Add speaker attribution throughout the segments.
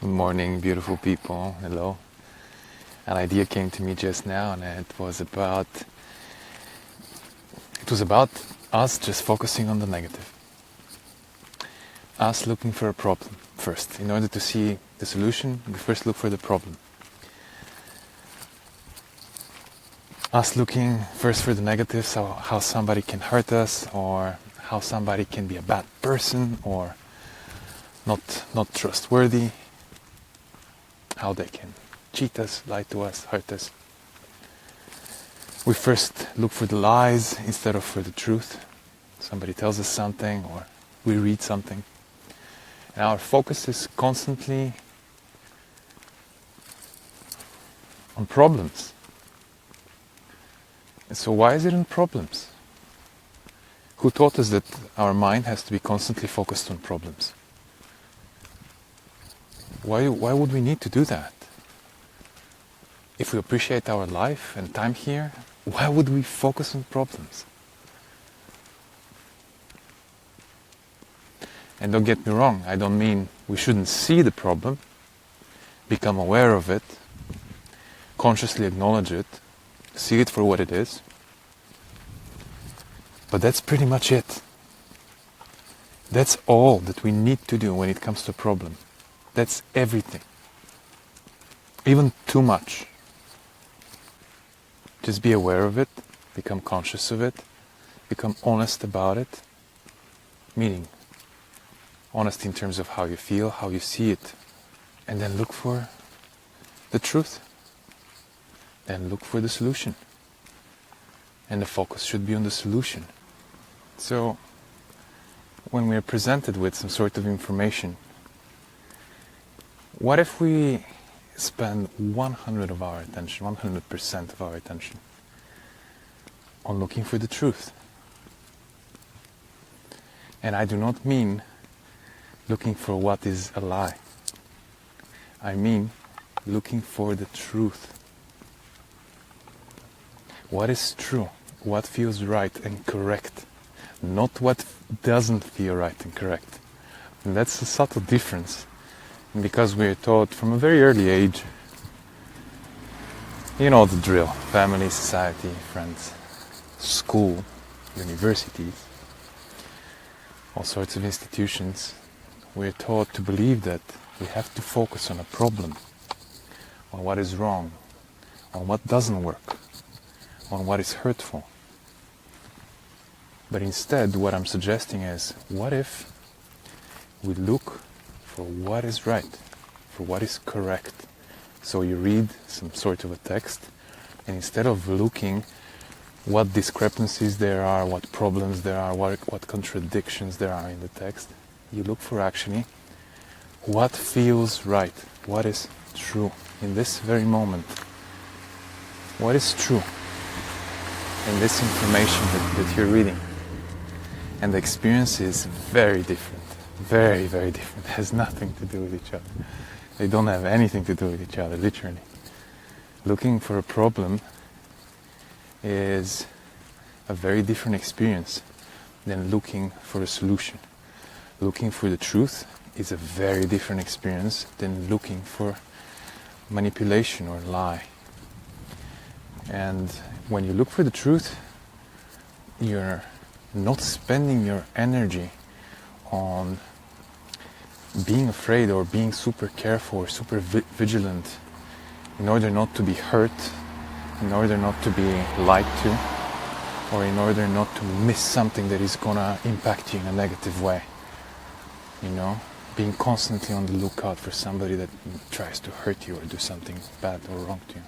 Speaker 1: Good morning, beautiful people. Hello. An idea came to me just now, and it was about us just focusing on the negative. Us looking for a problem first. In order to see the solution, we first look for the problem. Us looking first for the negative, so how somebody can hurt us, or how somebody can be a bad person, or not trustworthy, how they can cheat us, lie to us, hurt us. We first look for the lies instead of for the truth. Somebody tells us something, or we read something, and our focus is constantly on problems. And so why is it in problems? Who taught us that our mind has to be constantly focused on problems? Why would we need to do that? If we appreciate our life and time here, why would we focus on problems? And don't get me wrong, I don't mean we shouldn't see the problem, become aware of it, consciously acknowledge it, see it for what it is. But that's pretty much it. That's all that we need to do when it comes to a problem. That's everything. Even too much. Just be aware of it, become conscious of it, become honest about it. Meaning, honest in terms of how you feel, how you see it. And then look for the truth. Then look for the solution. And the focus should be on the solution. So, when we are presented with some sort of information, what if we spend 100% of our attention on looking for the truth? And I do not mean looking for what is a lie. I mean looking for the truth. What is true? What feels right and correct? Not what doesn't feel right and correct. And that's a subtle difference. And because we're taught from a very early age, you know the drill: family, society, friends, school, universities, all sorts of institutions. We're taught to believe that we have to focus on a problem, on what is wrong, on what doesn't work, on what is hurtful. But instead, what I'm suggesting is, what if we look for what is right, for what is correct? So you read some sort of a text, and instead of looking what discrepancies there are, what problems there are, what contradictions there are in the text, you look for actually what feels right, what is true in this very moment. What is true in this information that you're reading? And the experience is very different. Very, very different. It has nothing to do with each other. They don't have anything to do with each other, literally. Looking for a problem is a very different experience than looking for a solution. Looking for the truth is a very different experience than looking for manipulation or lie. And when you look for the truth, you're not spending your energy on being afraid or being super careful or super vigilant in order not to be hurt, in order not to be lied to, or in order not to miss something that is gonna impact you in a negative way. You know, being constantly on the lookout for somebody that tries to hurt you or do something bad or wrong to you.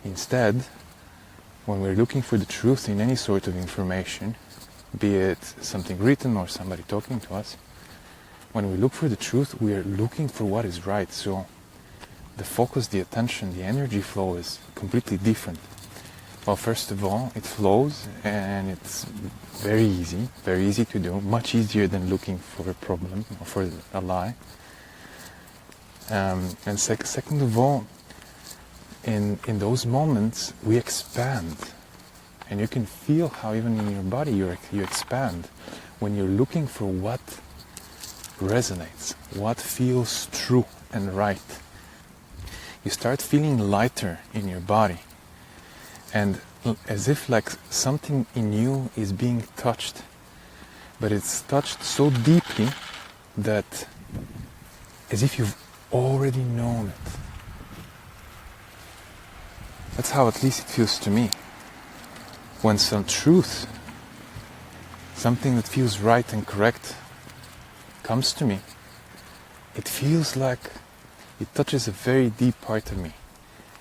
Speaker 1: Instead, when we're looking for the truth in any sort of information, be it something written or somebody talking to us, when we look for the truth, we are looking for what is right. So the focus, the attention, the energy flow is completely different. Well, first of all, it flows and it's very easy to do, much easier than looking for a problem or for a lie. And second of all, in those moments we expand, and you can feel how even in your body you expand when you're looking for what resonates, what feels true and right. You start feeling lighter in your body, and as if like something in you is being touched, but it's touched so deeply that as if you've already known it. That's how at least it feels to me. When some truth, something that feels right and correct comes to me, it feels like it touches a very deep part of me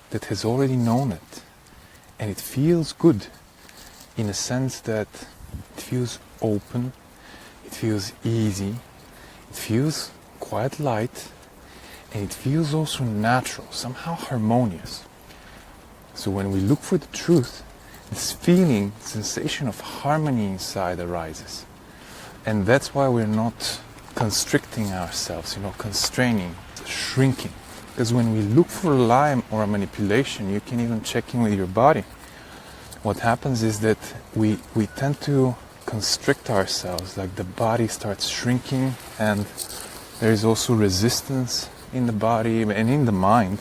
Speaker 1: that has already known it. And it feels good in a sense that it feels open, it feels easy, it feels quite light, and it feels also natural, somehow harmonious. So when we look for the truth, this feeling, sensation of harmony inside arises. And that's why we're not constricting ourselves, constraining, shrinking. Because when we look for a lie or a manipulation, you can even check in with your body. What happens is that we tend to constrict ourselves, like the body starts shrinking, and there is also resistance in the body and in the mind.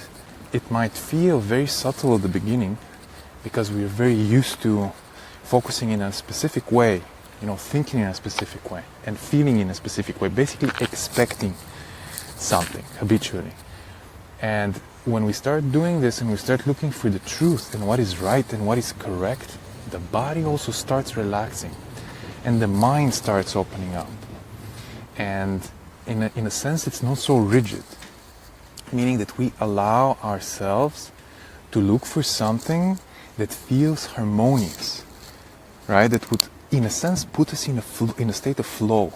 Speaker 1: It might feel very subtle at the beginning because we're very used to focusing in a specific way, thinking in a specific way and feeling in a specific way, basically expecting something habitually. And when we start doing this and we start looking for the truth and what is right and what is correct, the body also starts relaxing and the mind starts opening up. And in a sense, it's not so rigid, meaning that we allow ourselves to look for something that feels harmonious, right? That would, in a sense, put us in a state of flow.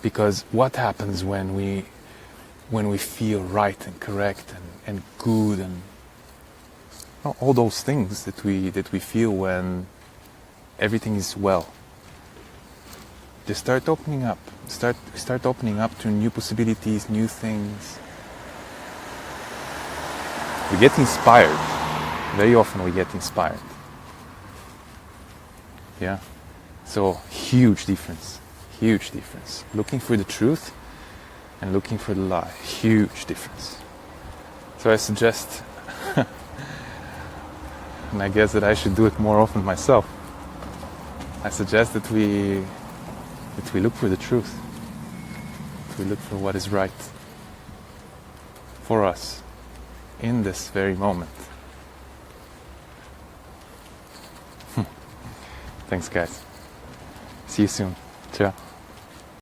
Speaker 1: Because what happens when we feel right and correct and good and all those things that we feel when everything is well? They start opening up. Start opening up to new possibilities, new things. We get inspired. Very often we get inspired. Yeah. So huge difference. Huge difference. Looking for the truth and looking for the lie. Huge difference. So I suggest, and I guess that I should do it more often myself, I suggest that we look for the truth. That we look for what is right for us in this very moment. Thanks, guys. See you soon. Ciao.